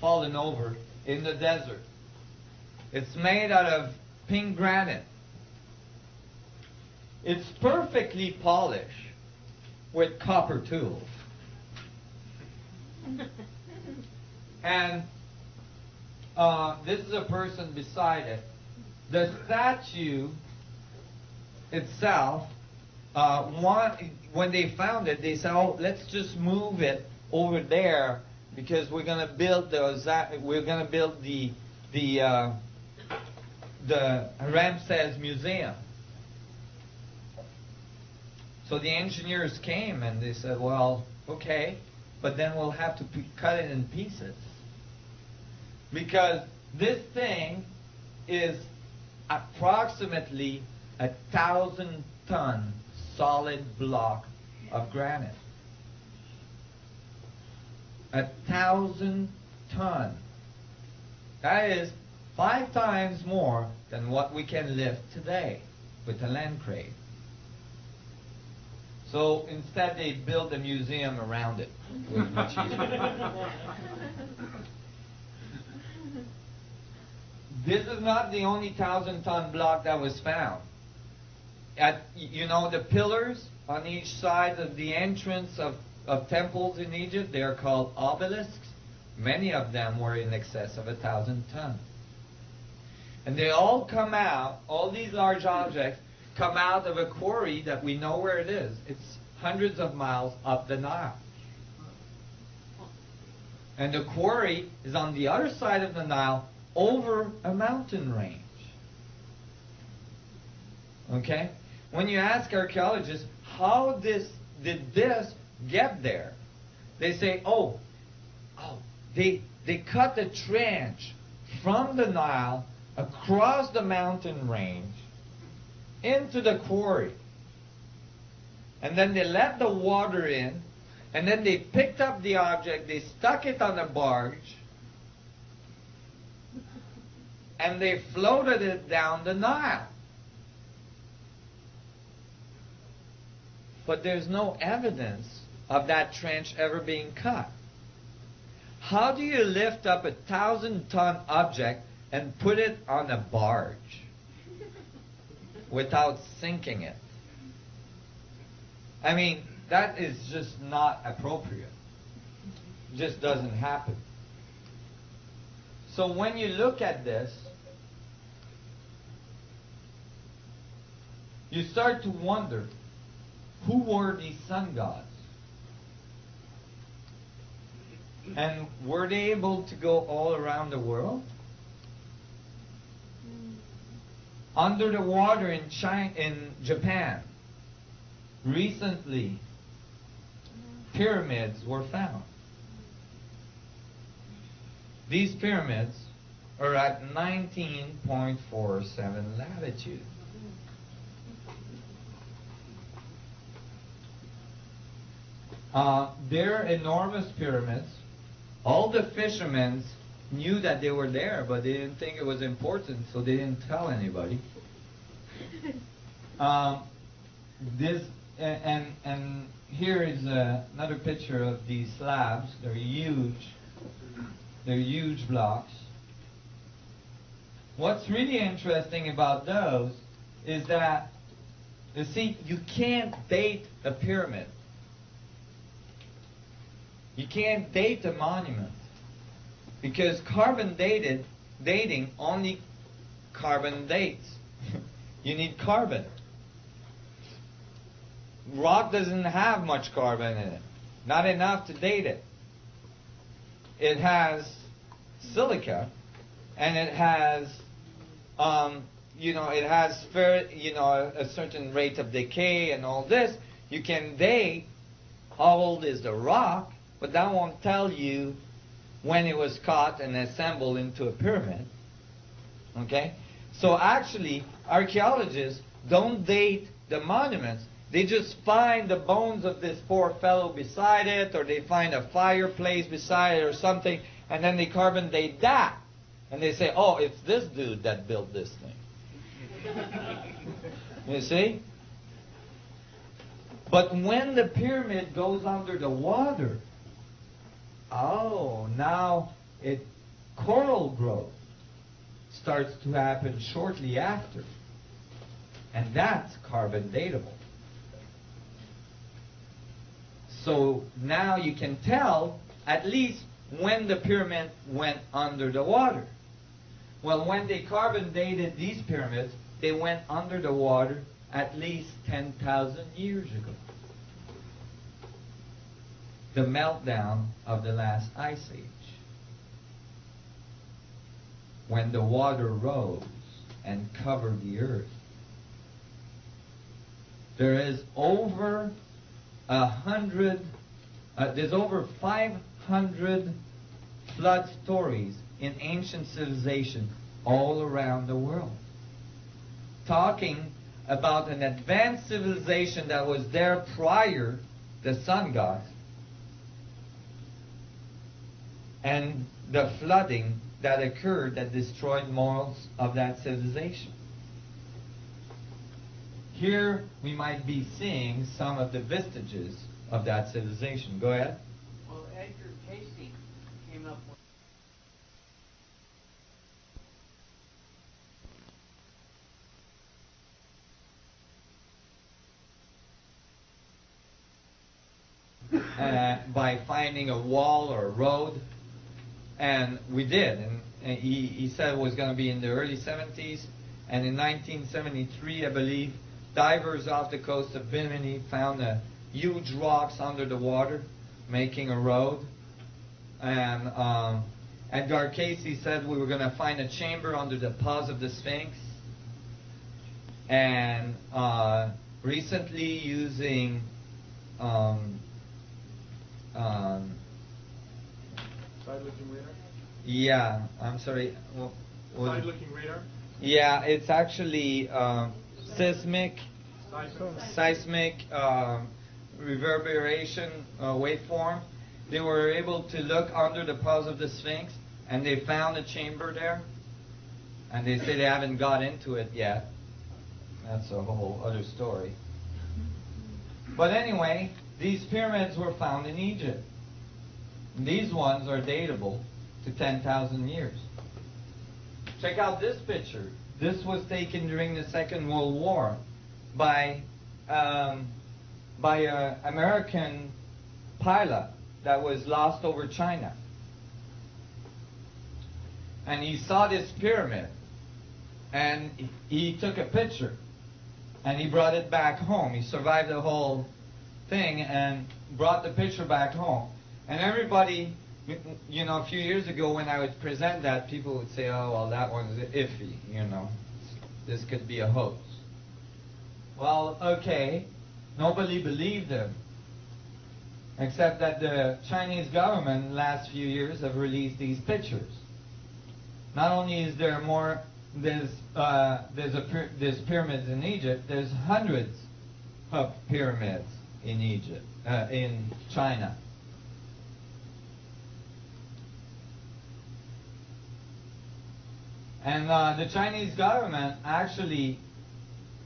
fallen over in the desert. It's made out of pink granite. It's perfectly polished with copper tools. And this is a person beside it. The statue itself, when they found it, they said, "Oh, let's just move it over there because we're going to build the Ramses Museum." So the engineers came and they said, "Well, okay, but then we'll have to cut it in pieces because this thing is approximately 1,000-ton solid block of granite. 1,000 ton. That is 5 times more than what we can lift today with a land crane. So instead they built a museum around it. It was much easier. This is not the only 1,000-ton block that was found. The pillars on each side of the entrance of temples in Egypt, they are called obelisks. Many of them were in excess of 1,000 tons. And they all come out, all these large objects come out of a quarry that we know where it is. It's hundreds of miles up the Nile. And the quarry is on the other side of the Nile over a mountain range. Okay? When you ask archaeologists, how did this get there? They say, they cut a trench from the Nile across the mountain range into the quarry. And then they let the water in, and then they picked up the object, they stuck it on a barge, and they floated it down the Nile. But there's no evidence of that trench ever being cut. How do you lift up 1,000-ton object and put it on a barge without sinking it? I mean, that is just not appropriate. It just doesn't happen. So when you look at this, you start to wonder, who were these sun gods? And were they able to go all around the world? Under the water in Japan, recently, pyramids were found. These pyramids are at 19.47 latitude. They're enormous pyramids. All the fishermen knew that they were there, but they didn't think it was important, so they didn't tell anybody. And here is another picture of these slabs. They're huge. They're huge blocks. What's really interesting about those is that, you see, you can't date a pyramid. You can't date a monument because carbon dating only carbon dates. You need carbon. Rock doesn't have much carbon in it, not enough to date it. It has silica, and it has, it has a certain rate of decay and all this. You can date how old is the rock, but that won't tell you when it was cut and assembled into a pyramid. Okay? So actually, archaeologists don't date the monuments. They just find the bones of this poor fellow beside it, or they find a fireplace beside it or something, and then they carbon date that. And they say, oh, it's this dude that built this thing. You see? But when the pyramid goes under the water, now coral growth starts to happen shortly after. And that's carbon datable. So now you can tell at least when the pyramid went under the water. Well, when they carbon dated these pyramids, they went under the water at least 10,000 years ago. The meltdown of the last ice age. When the water rose and covered the earth. There is over 500 flood stories in ancient civilization all around the world, talking about an advanced civilization that was there prior the sun gods and the flooding that occurred that destroyed most of that civilization. Here we might be seeing some of the vestiges of that civilization. Go ahead. Well, Edgar Casey came up with by finding a wall or a road, and we did. And he said it was going to be in the early 70s, and in 1973, I believe, divers off the coast of Bimini found huge rocks under the water, making a road. And Edgar Casey said we were going to find a chamber under the paws of the Sphinx. And recently, using side-looking radar? Yeah, I'm sorry. Side-looking radar? Yeah, it's actually seismic reverberation waveform. They were able to look under the paws of the Sphinx, and they found a chamber there. And they say they haven't got into it yet. That's a whole other story. But anyway, these pyramids were found in Egypt. These ones are datable to 10,000 years. Check out this picture. This was taken during the Second World War by an American pilot that was lost over China. And he saw this pyramid, and he took a picture, and he brought it back home. He survived the whole thing and brought the picture back home. And everybody, you know, a few years ago when I would present that, people would say, oh, well, that one's iffy, you know. This could be a hoax. Well, okay, nobody believed him. Except that the Chinese government in the last few years have released these pictures. Not only is there more, there's pyramids in Egypt, there's hundreds of pyramids in Egypt, in China. And the Chinese government actually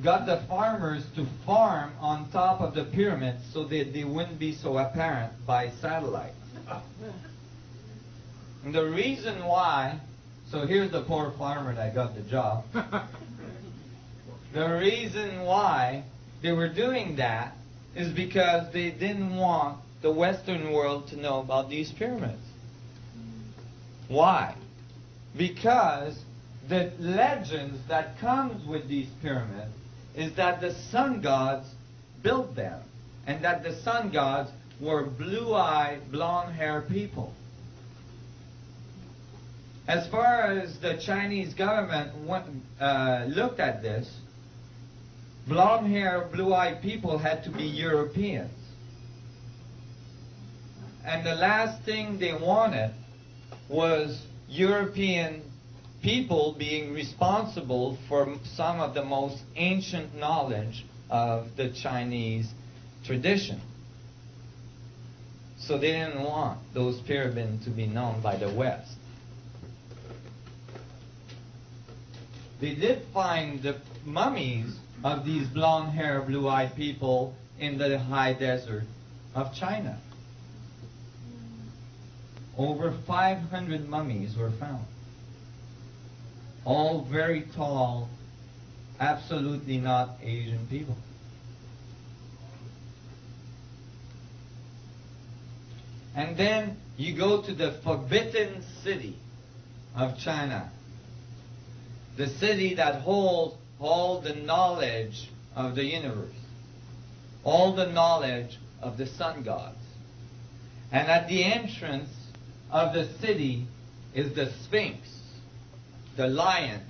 got the farmers to farm on top of the pyramids so that they wouldn't be so apparent by satellite. And the reason why, so here's the poor farmer that got the job. The reason why they were doing that is because they didn't want the Western world to know about these pyramids. Why? Because the legends that comes with these pyramids is that the sun gods built them, and that the sun gods were blue-eyed, blonde-haired people. As far as the Chinese government looked at this, blonde-haired, blue-eyed people had to be Europeans. And the last thing they wanted was European people being responsible for some of the most ancient knowledge of the Chinese tradition. So they didn't want those pyramids to be known by the West. They did find the mummies of these blonde-haired, blue-eyed people in the high desert of China. over 500 mummies were found. All very tall, absolutely not Asian people. And then you go to the forbidden city of China, the city that holds all the knowledge of the universe, all the knowledge of the sun gods. And at the entrance of the city is the Sphinx, the lion,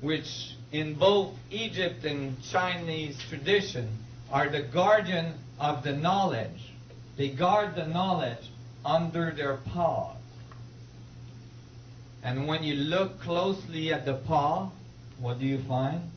which in both Egypt and Chinese tradition are the guardian of the knowledge. They guard the knowledge under their paws. And when you look closely at the paw, what do you find?